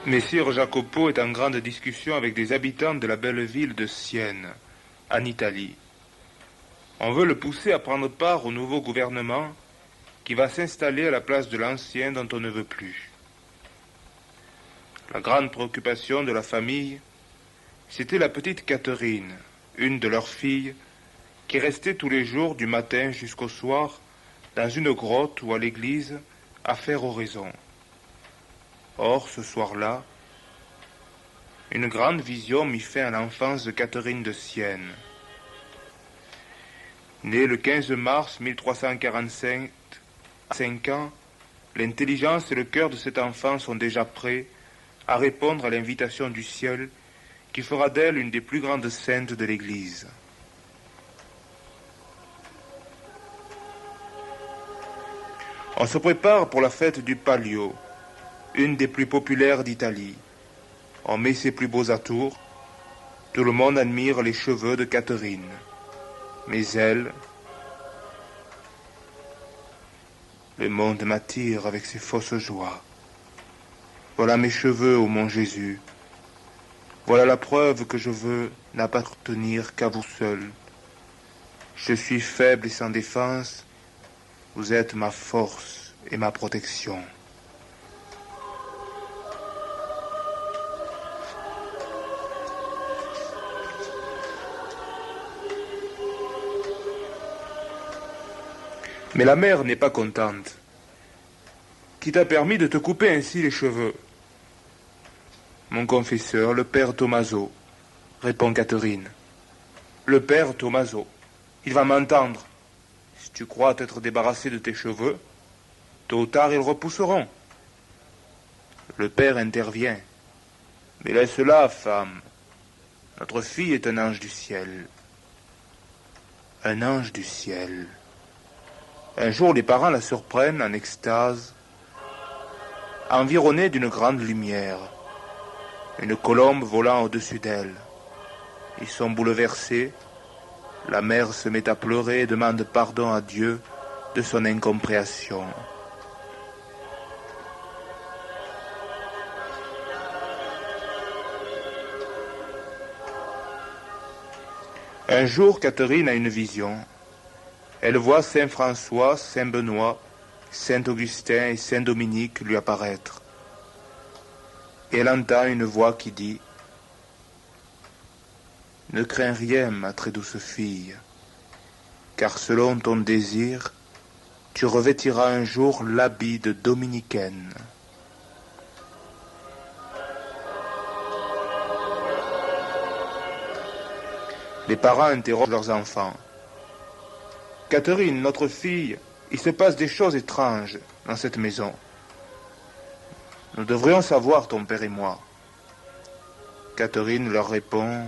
Messire Jacopo est en grande discussion avec des habitants de la belle ville de Sienne, en Italie. On veut le pousser à prendre part au nouveau gouvernement qui va s'installer à la place de l'ancien dont on ne veut plus. La grande préoccupation de la famille, c'était la petite Catherine, une de leurs filles, qui restait tous les jours du matin jusqu'au soir dans une grotte ou à l'église à faire oraison. Or, ce soir-là, une grande vision mit fin à l'enfance de Catherine de Sienne. Née le 15 mars 1345, à 5 ans, l'intelligence et le cœur de cet enfant sont déjà prêts à répondre à l'invitation du ciel qui fera d'elle une des plus grandes saintes de l'Église. On se prépare pour la fête du Palio, une des plus populaires d'Italie. On met ses plus beaux atours. Tout le monde admire les cheveux de Catherine. Mais elle, le monde m'attire avec ses fausses joies. Voilà mes cheveux, ô mon Jésus. Voilà la preuve que je veux n'appartenir qu'à vous seul. Je suis faible et sans défense. Vous êtes ma force et ma protection. Mais la mère n'est pas contente. Qui t'a permis de te couper ainsi les cheveux? Mon confesseur, le père Tommaso, répond Catherine. Le père Tommaso, il va m'entendre. Si tu crois t'être débarrassé de tes cheveux, tôt ou tard ils repousseront. Le père intervient. Mais laisse-la, femme. Notre fille est un ange du ciel. Un ange du ciel. Un jour, les parents la surprennent en extase, environnée d'une grande lumière, une colombe volant au-dessus d'elle. Ils sont bouleversés. La mère se met à pleurer et demande pardon à Dieu de son incompréhension. Un jour, Catherine a une vision. Elle voit Saint François, Saint Benoît, Saint Augustin et Saint Dominique lui apparaître. Et elle entend une voix qui dit « Ne crains rien, ma très douce fille, car selon ton désir, tu revêtiras un jour l'habit de dominicaine. » Les parents interrogent leurs enfants. Catherine, notre fille, il se passe des choses étranges dans cette maison. Nous devrions savoir, ton père et moi. Catherine leur répond.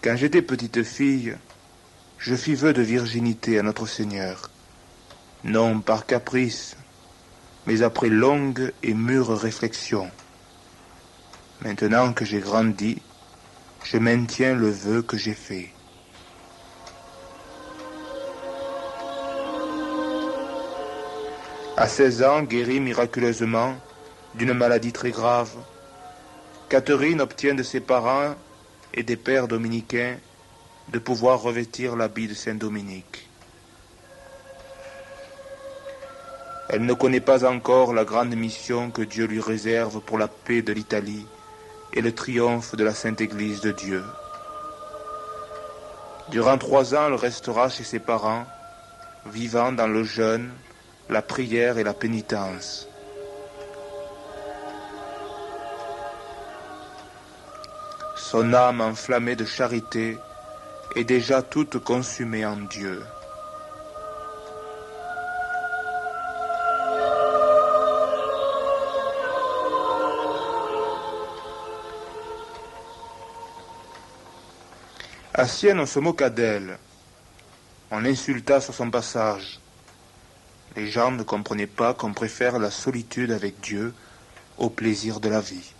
Quand j'étais petite fille, je fis vœu de virginité à notre Seigneur, non par caprice, mais après longue et mûre réflexion. Maintenant que j'ai grandi, je maintiens le vœu que j'ai fait. À 16 ans, guérie miraculeusement d'une maladie très grave, Catherine obtient de ses parents et des pères dominicains de pouvoir revêtir l'habit de Saint-Dominique. Elle ne connaît pas encore la grande mission que Dieu lui réserve pour la paix de l'Italie et le triomphe de la Sainte Église de Dieu. Durant 3 ans, elle restera chez ses parents, vivant dans le jeûne, la prière et la pénitence. Son âme enflammée de charité est déjà toute consumée en Dieu. À Sienne, on se moqua d'elle. On l'insulta sur son passage. Les gens ne comprenaient pas qu'on préfère la solitude avec Dieu au plaisir de la vie.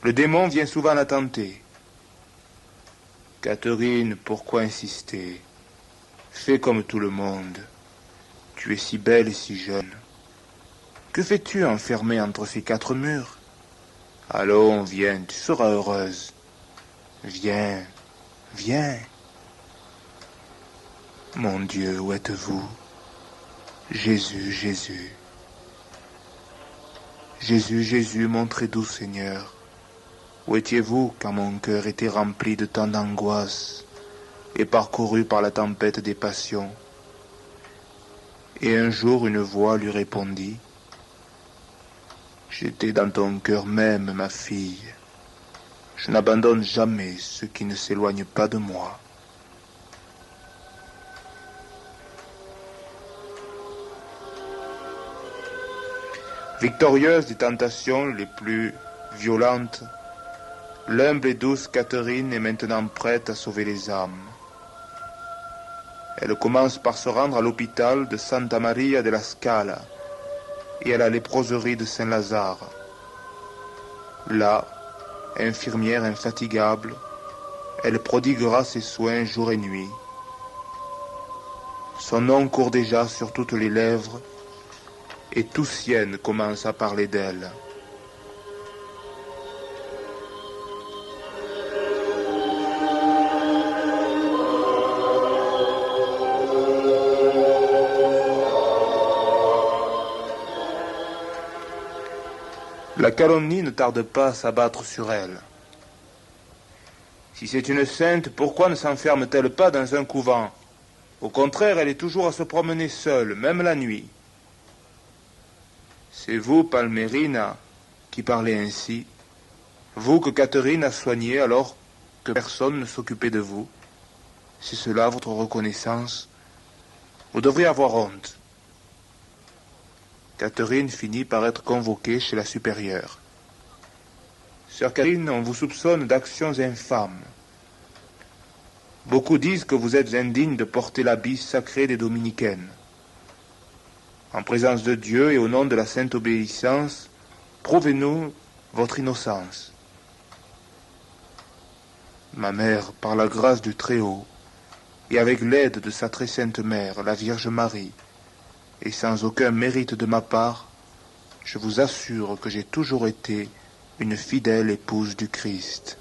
Le démon vient souvent la tenter. Catherine, pourquoi insister? Fais comme tout le monde. Tu es si belle et si jeune. Que fais-tu enfermée entre ces quatre murs? Allons, viens, tu seras heureuse. Viens, viens. Mon Dieu, où êtes-vous? Jésus, Jésus. Jésus, Jésus, mon très doux Seigneur. Où étiez-vous quand mon cœur était rempli de tant d'angoisse et parcouru par la tempête des passions? Et un jour une voix lui répondit, j'étais dans ton cœur même, ma fille. Je n'abandonne jamais ceux qui ne s'éloignent pas de moi. Victorieuse des tentations les plus violentes, l'humble et douce Catherine est maintenant prête à sauver les âmes. Elle commence par se rendre à l'hôpital de Santa Maria della Scala et à la léproserie de Saint-Lazare. Là, infirmière infatigable, elle prodiguera ses soins jour et nuit. Son nom court déjà sur toutes les lèvres et tout Sienne commence à parler d'elle. La calomnie ne tarde pas à s'abattre sur elle. Si c'est une sainte, pourquoi ne s'enferme-t-elle pas dans un couvent? Au contraire, elle est toujours à se promener seule, même la nuit. C'est vous, Palmérina, qui parlez ainsi, vous que Catherine a soigné alors que personne ne s'occupait de vous. C'est cela votre reconnaissance? Vous devriez avoir honte. Catherine finit par être convoquée chez la supérieure. Sœur Catherine, on vous soupçonne d'actions infâmes. Beaucoup disent que vous êtes indigne de porter l'habit sacré des dominicaines. En présence de Dieu et au nom de la sainte obéissance, prouvez-nous votre innocence. Ma mère, par la grâce du Très-Haut, et avec l'aide de sa très sainte mère, la Vierge Marie, et sans aucun mérite de ma part, je vous assure que j'ai toujours été une fidèle épouse du Christ.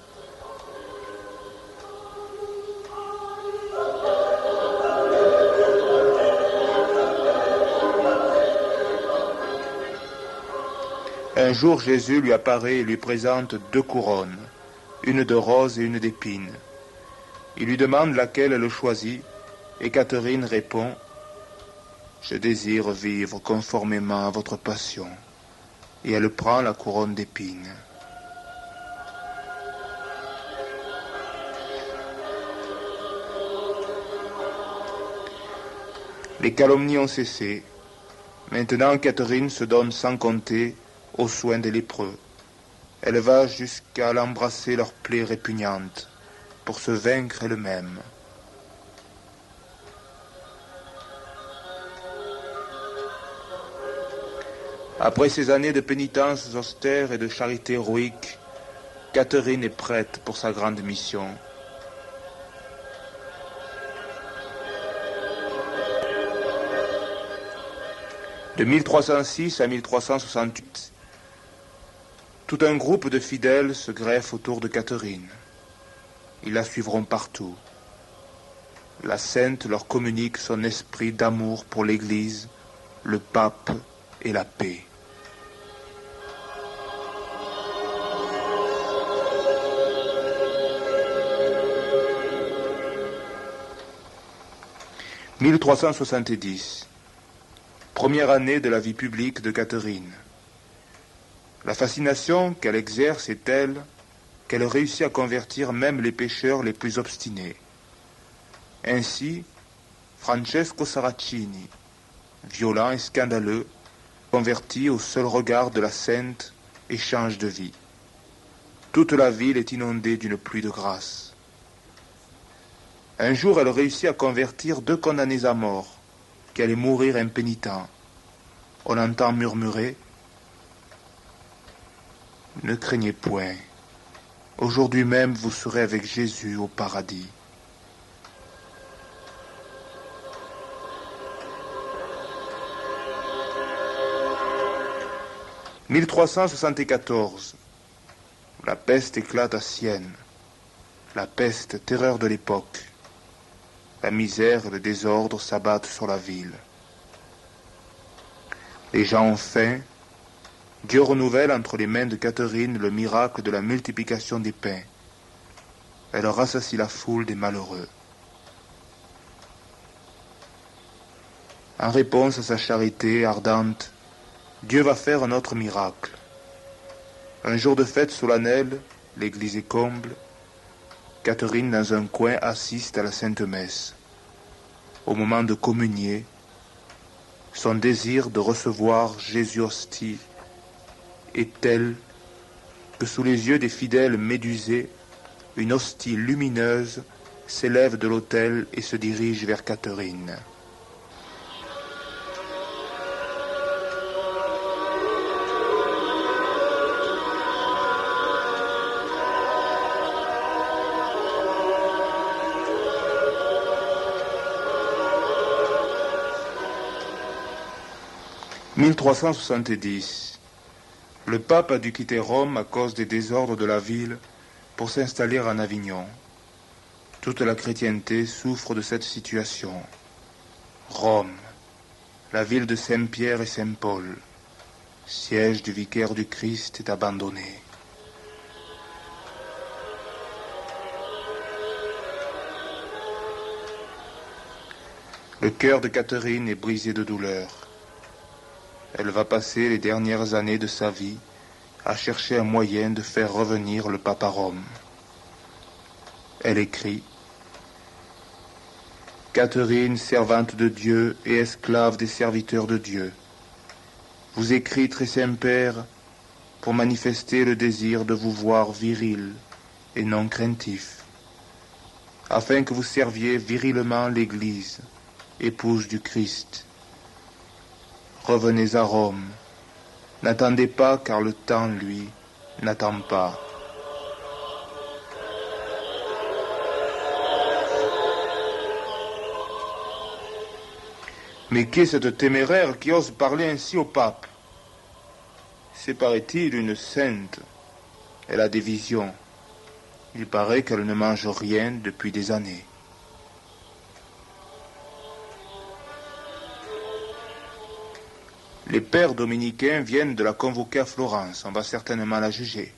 Un jour, Jésus lui apparaît et lui présente 2 couronnes, une de rose et une d'épines. Il lui demande laquelle elle choisit, et Catherine répond « Je désire vivre conformément à votre passion. » Et elle prend la couronne d'épines. Les calomnies ont cessé. Maintenant, Catherine se donne sans compter aux soins des lépreux. Elle va jusqu'à l'embrasser leurs plaies répugnantes pour se vaincre elle-même. Après ces années de pénitences austères et de charité héroïque, Catherine est prête pour sa grande mission. De 1306 à 1368, tout un groupe de fidèles se greffe autour de Catherine. Ils la suivront partout. La sainte leur communique son esprit d'amour pour l'Église, le pape et la paix. « 1370. Première année de la vie publique de Catherine. La fascination qu'elle exerce est telle qu'elle réussit à convertir même les pécheurs les plus obstinés. Ainsi, Francesco Saracini, violent et scandaleux, converti au seul regard de la sainte et change de vie. Toute la ville est inondée d'une pluie de grâce. Un jour, elle réussit à convertir 2 condamnés à mort, qui allaient mourir impénitents. On entend murmurer « Ne craignez point, aujourd'hui même vous serez avec Jésus au paradis. » 1374. La peste éclate à Sienne. La peste, terreur de l'époque. La misère et le désordre s'abattent sur la ville. Les gens ont faim. Dieu renouvelle entre les mains de Catherine le miracle de la multiplication des pains. Elle rassasie la foule des malheureux. En réponse à sa charité ardente, Dieu va faire un autre miracle. Un jour de fête solennelle, l'église est comble. Catherine, dans un coin, assiste à la Sainte Messe. Au moment de communier, son désir de recevoir Jésus hostie est tel que sous les yeux des fidèles médusés, une hostie lumineuse s'élève de l'autel et se dirige vers Catherine. « 1370. Le pape a dû quitter Rome à cause des désordres de la ville pour s'installer en Avignon. Toute la chrétienté souffre de cette situation. Rome, la ville de Saint-Pierre et Saint-Paul, siège du vicaire du Christ, est abandonnée. Le cœur de Catherine est brisé de douleur. Elle va passer les dernières années de sa vie à chercher un moyen de faire revenir le pape à Rome. Elle écrit: « Catherine, servante de Dieu et esclave des serviteurs de Dieu, vous écris, très Saint-Père, pour manifester le désir de vous voir viril et non craintif, afin que vous serviez virilement l'Église, épouse du Christ. Revenez à Rome. N'attendez pas, car le temps, lui, n'attend pas. » Mais qui est cette téméraire qui ose parler ainsi au pape? C'est, paraît-il, une sainte. Elle a des visions. Il paraît qu'elle ne mange rien depuis des années. Les pères dominicains viennent de la convoquer à Florence. On va certainement la juger.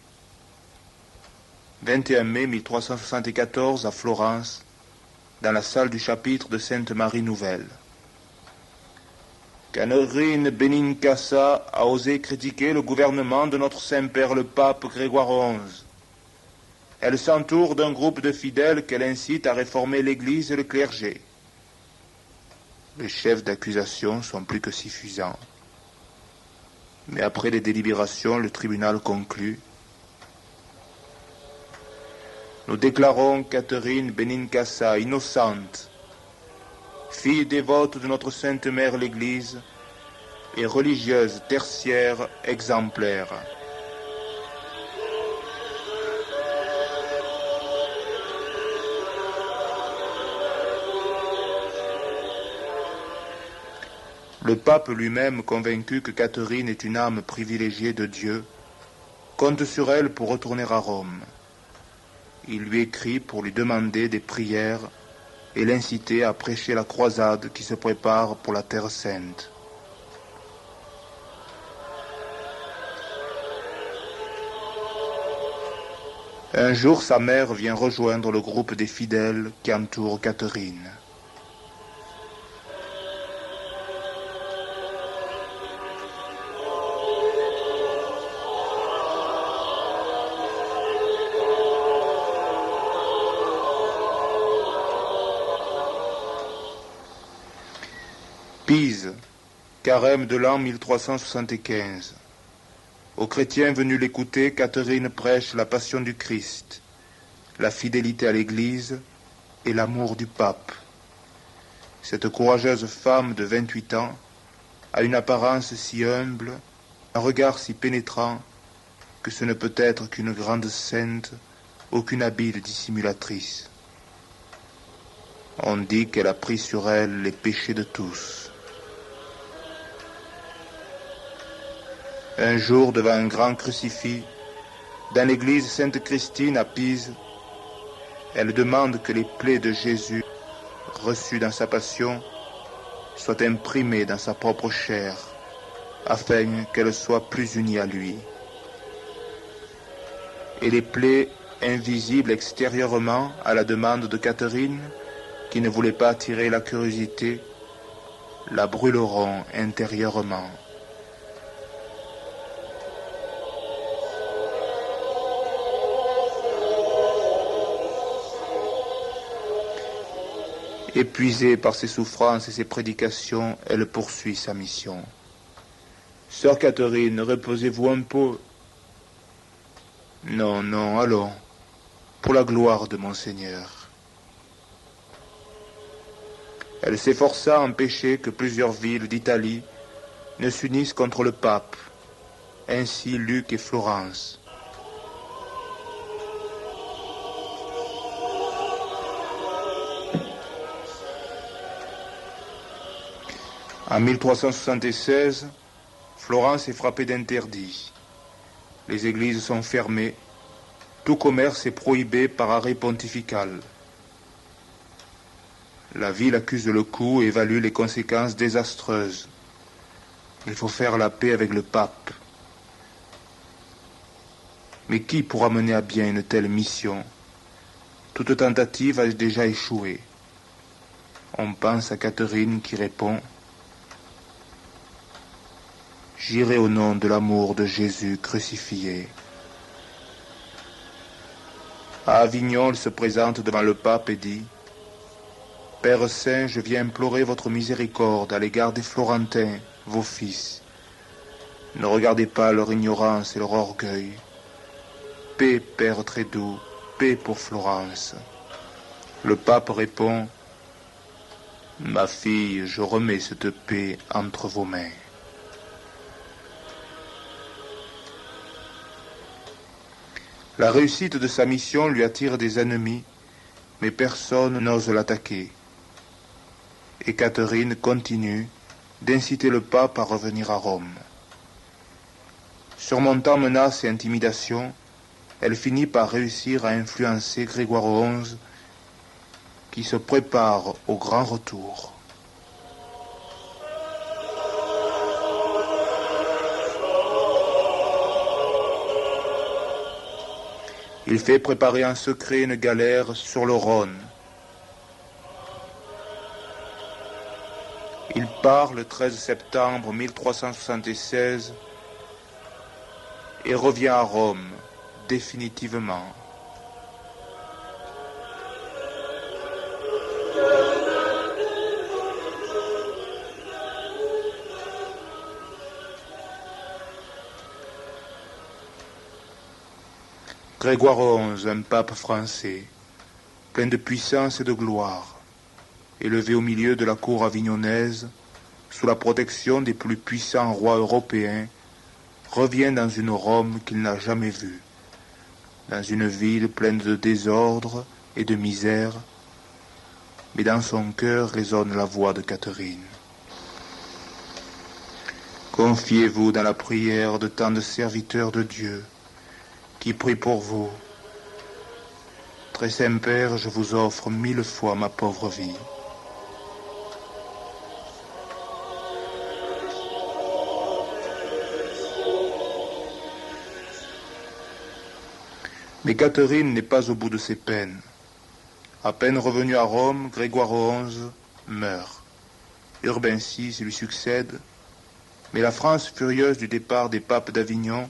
21 mai 1374 à Florence, dans la salle du chapitre de Sainte-Marie Nouvelle. Catherine Benincasa a osé critiquer le gouvernement de notre Saint-Père le Pape Grégoire XI. Elle s'entoure d'un groupe de fidèles qu'elle incite à réformer l'Église et le clergé. Les chefs d'accusation sont plus que suffisants. Mais après les délibérations, le tribunal conclut: nous déclarons Catherine Benincasa innocente, fille dévote de notre Sainte Mère l'Église et religieuse tertiaire exemplaire. Le pape lui-même, convaincu que Catherine est une âme privilégiée de Dieu, compte sur elle pour retourner à Rome. Il lui écrit pour lui demander des prières et l'inciter à prêcher la croisade qui se prépare pour la Terre Sainte. Un jour, sa mère vient rejoindre le groupe des fidèles qui entourent Catherine. Pise, carême de l'an 1375. Aux chrétiens venus l'écouter, Catherine prêche la passion du Christ, la fidélité à l'Église et l'amour du pape. Cette courageuse femme de 28 ans a une apparence si humble, un regard si pénétrant, que ce ne peut être qu'une grande sainte, aucune habile dissimulatrice. On dit qu'elle a pris sur elle les péchés de tous. Un jour, devant un grand crucifix, dans l'église Sainte-Christine à Pise, elle demande que les plaies de Jésus, reçues dans sa passion, soient imprimées dans sa propre chair, afin qu'elle soit plus unie à lui. Et les plaies, invisibles extérieurement à la demande de Catherine, qui ne voulait pas attirer la curiosité, la brûleront intérieurement. Épuisée par ses souffrances et ses prédications, elle poursuit sa mission. Sœur Catherine, reposez-vous un peu. Non, non, allons, pour la gloire de mon Seigneur. Elle s'efforça d'empêcher que plusieurs villes d'Italie ne s'unissent contre le pape, ainsi Lucques et Florence. En 1376, Florence est frappée d'interdit. Les églises sont fermées. Tout commerce est prohibé par arrêt pontifical. La ville accuse le coup et évalue les conséquences désastreuses. Il faut faire la paix avec le pape. Mais qui pourra mener à bien une telle mission? Toute tentative a déjà échoué. On pense à Catherine qui répond: J'irai au nom de l'amour de Jésus crucifié. À Avignon, elle se présente devant le pape et dit: Père Saint, je viens implorer votre miséricorde à l'égard des Florentins, vos fils. Ne regardez pas leur ignorance et leur orgueil. Paix, Père très doux, paix pour Florence. Le pape répond: Ma fille, je remets cette paix entre vos mains. La réussite de sa mission lui attire des ennemis, mais personne n'ose l'attaquer. Et Catherine continue d'inciter le pape à revenir à Rome. Surmontant menaces et intimidations, elle finit par réussir à influencer Grégoire XI, qui se prépare au grand retour. Il fait préparer en secret une galère sur le Rhône. Il part le 13 septembre 1376 et revient à Rome définitivement. Grégoire XI, un pape français, plein de puissance et de gloire, élevé au milieu de la cour avignonnaise, sous la protection des plus puissants rois européens, revient dans une Rome qu'il n'a jamais vue, dans une ville pleine de désordre et de misère, mais dans son cœur résonne la voix de Catherine. Confiez-vous dans la prière de tant de serviteurs de Dieu qui prient pour vous. Très Saint Père, je vous offre 1000 fois ma pauvre vie. Mais Catherine n'est pas au bout de ses peines. À peine revenu à Rome, Grégoire XI meurt. Urbain VI lui succède, mais la France, furieuse du départ des papes d'Avignon,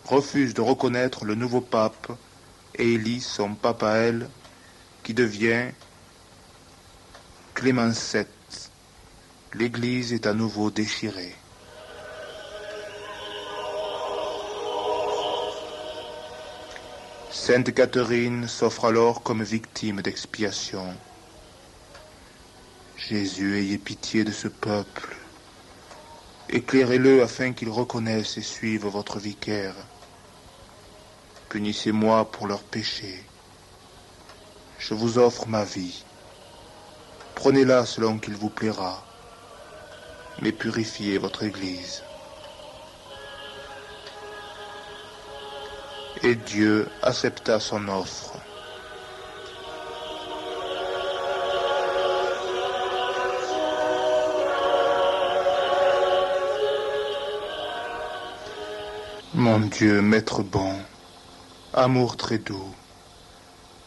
refuse de reconnaître le nouveau pape et élit son pape à elle, qui devient Clément VII. L'Église est à nouveau déchirée. Sainte Catherine s'offre alors comme victime d'expiation. Jésus, ayez pitié de ce peuple. Éclairez-le afin qu'il reconnaisse et suive votre vicaire. Punissez-moi pour leurs péchés. Je vous offre ma vie. Prenez-la selon qu'il vous plaira, mais purifiez votre Église. Et Dieu accepta son offre. Mon Dieu, Maître bon, amour très doux,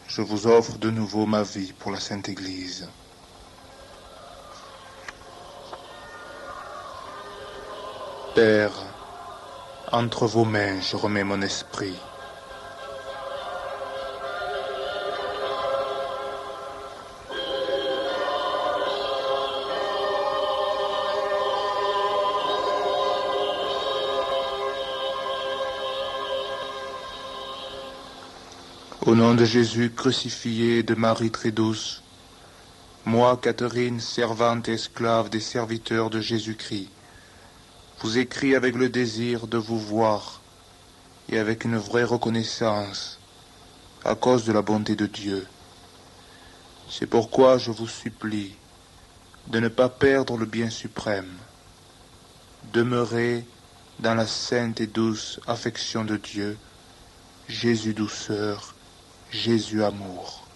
je vous offre de nouveau ma vie pour la Sainte Église. Père, entre vos mains je remets mon esprit. Au nom de Jésus crucifié et de Marie très douce, moi, Catherine, servante et esclave des serviteurs de Jésus-Christ, vous écris avec le désir de vous voir et avec une vraie reconnaissance à cause de la bonté de Dieu. C'est pourquoi je vous supplie de ne pas perdre le bien suprême. Demeurez dans la sainte et douce affection de Dieu, Jésus douceur, Jésus amour.